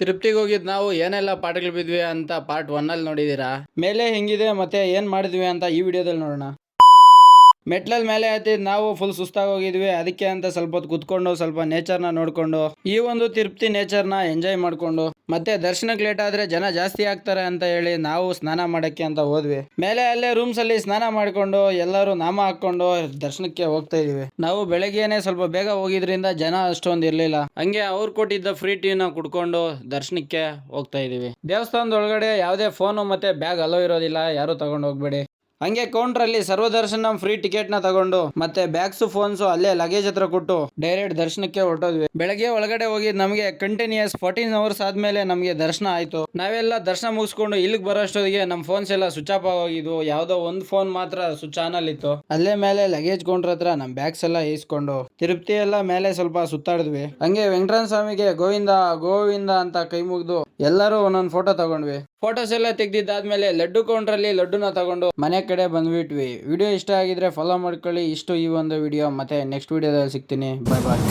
ತಿರುಪತಿಗೆ ಹೋಗಿದ್ ನಾವು ಏನೆಲ್ಲ ಪಾಠಗಳು ಬಿದ್ವಿ ಅಂತ ಪಾರ್ಟ್ 1 ಅಲ್ಲಿ ನೋಡಿದೀರಾ. ಮೇಲೆ ಹೆಂಗಿದೆ ಮತ್ತೆ ಏನ್ ಮಾಡಿದ್ವಿ ಅಂತ ಈ ವಿಡಿಯೋದಲ್ಲಿ ನೋಡೋಣ. ಮೆಟ್ಲಲ್ ಮೇಲೆ ಹತ್ತಿದ್ ನಾವು ಫುಲ್ ಸುಸ್ತಾಗಿ ಹೋಗಿದ್ವಿ. ಅದಕ್ಕೆ ಅಂತ ಸ್ವಲ್ಪ ಹೊತ್ತು ಕುತ್ಕೊಂಡು ಸ್ವಲ್ಪ ನೇಚರ್ನ ನೋಡ್ಕೊಂಡು ಈ ಒಂದು ತಿರುಪತಿ ನೇಚರ್ನ ಎಂಜಾಯ್ ಮಾಡ್ಕೊಂಡು ಮತ್ತೆ ದರ್ಶನಕ್ಕೆ ಲೇಟ್ ಆದ್ರೆ ಜನ ಜಾಸ್ತಿ ಆಗ್ತಾರೆ ಅಂತ ಹೇಳಿ ನಾವು ಸ್ನಾನ ಮಾಡಕ್ಕೆ ಅಂತ ಹೋದ್ವಿ. ಮೇಲೆ ಅಲ್ಲೇ ರೂಮ್ಸ್ ಅಲ್ಲಿ ಸ್ನಾನ ಮಾಡ್ಕೊಂಡು ಎಲ್ಲರೂ ನಾಮ ಹಾಕೊಂಡು ದರ್ಶನಕ್ಕೆ ಹೋಗ್ತಾ ಇದೀವಿ. ನಾವು ಬೆಳಗ್ಗೆನೆ ಸ್ವಲ್ಪ ಬೇಗ ಹೋಗಿದ್ರಿಂದ ಜನ ಅಷ್ಟೊಂದು ಇರ್ಲಿಲ್ಲ. ಹಂಗೆ ಅವ್ರು ಕೊಟ್ಟಿದ್ದ ಫ್ರೀ ಟೀನ ಕುಡ್ಕೊಂಡು ದರ್ಶನಕ್ಕೆ ಹೋಗ್ತಾ ಇದೀವಿ. ದೇವಸ್ಥಾನದ ಒಳಗಡೆ ಯಾವುದೇ ಫೋನು ಮತ್ತೆ ಬ್ಯಾಗ್ ಅಲೋ ಇರೋದಿಲ್ಲ, ಯಾರು ತಗೊಂಡು ಹೋಗ್ಬೇಡಿ. ಹಂಗೆ ಕೌಂಟರ್ ಅಲ್ಲಿ ಸರ್ವದರ್ಶನ ಫ್ರೀ ಟಿಕೆಟ್ ನ ತಗೊಂಡು ಮತ್ತೆ ಬ್ಯಾಗ್ಸ್ ಫೋನ್ಸ್ ಅಲ್ಲೇ ಲಗೇಜ್ ಹತ್ರ ಕೊಟ್ಟು ಡೈರೆಕ್ಟ್ ದರ್ಶನಕ್ಕೆ ಹೊರಟೋದ್ವಿ. ಬೆಳಗ್ಗೆ ಒಳಗಡೆ ಹೋಗಿ ನಮಗೆ ಕಂಟಿನ್ಯೂಸ್ 14 ಅವರ್ಸ್ ಆದ್ಮೇಲೆ ನಮಗೆ ದರ್ಶನ ಆಯ್ತು. ನಾವೆಲ್ಲ ದರ್ಶನ ಮುಗಿಸ್ಕೊಂಡು ಇಲ್ಲಿಗೆ ಬರೋಷ್ಟೊತ್ತಿಗೆ ನಮ್ಮ ಫೋನ್ಸ್ ಎಲ್ಲ ಸ್ವಿಚ್ ಆಫ್ ಹೋಗಿದ್ವು. ಯಾವ್ದೋ ಒಂದು ಫೋನ್ ಮಾತ್ರ ಸ್ವಿಚ್ ಆನ್ ಅಲ್ಲಿ ಇತ್ತು. ಅಲ್ಲೇ ಮೇಲೆ ಲಗೇಜ್ ಕೌಂಟರ್ ಹತ್ರ ನಮ್ ಬ್ಯಾಗ್ಸ್ ಎಲ್ಲ ಈಸ್ಕೊಂಡು ತಿರುಪತಿ ಎಲ್ಲ ಮೇಲೆ ಸ್ವಲ್ಪ ಸುತ್ತಾಡಿದ್ವಿ. ಹಂಗೆ ವೆಂಕಟರಮಣ ಸ್ವಾಮಿಗೆ ಗೋವಿಂದ ಗೋವಿಂದ ಅಂತ ಕೈ ಮುಗಿದು ಎಲ್ಲರೂ ಒಂದೊಂದು ಫೋಟೋ ತಗೊಂಡ್ವಿ. ಫೋಟೋಸ್ ಎಲ್ಲ ತೆಗ್ದಿದ್ದಾದ್ಮೇಲೆ ಲಡ್ಡು ಕೌಂಟರ್ ಅಲ್ಲಿ ಲಡ್ಡುನ ತಗೊಂಡು ಮನೆ ಕಡೆ ಬಂದ್ಬಿಟ್ವಿ. ವಿಡಿಯೋ ಇಷ್ಟ ಆಗಿದ್ರೆ ಫಾಲೋ ಮಾಡ್ಕೊಳ್ಳಿ. ಇಷ್ಟು ಈ ಒಂದು ವಿಡಿಯೋ, ಮತ್ತೆ ನೆಕ್ಸ್ಟ್ ವಿಡಿಯೋದಲ್ಲಿ ಸಿಗ್ತೀನಿ. ಬಾಯ್ ಬಾಯ್.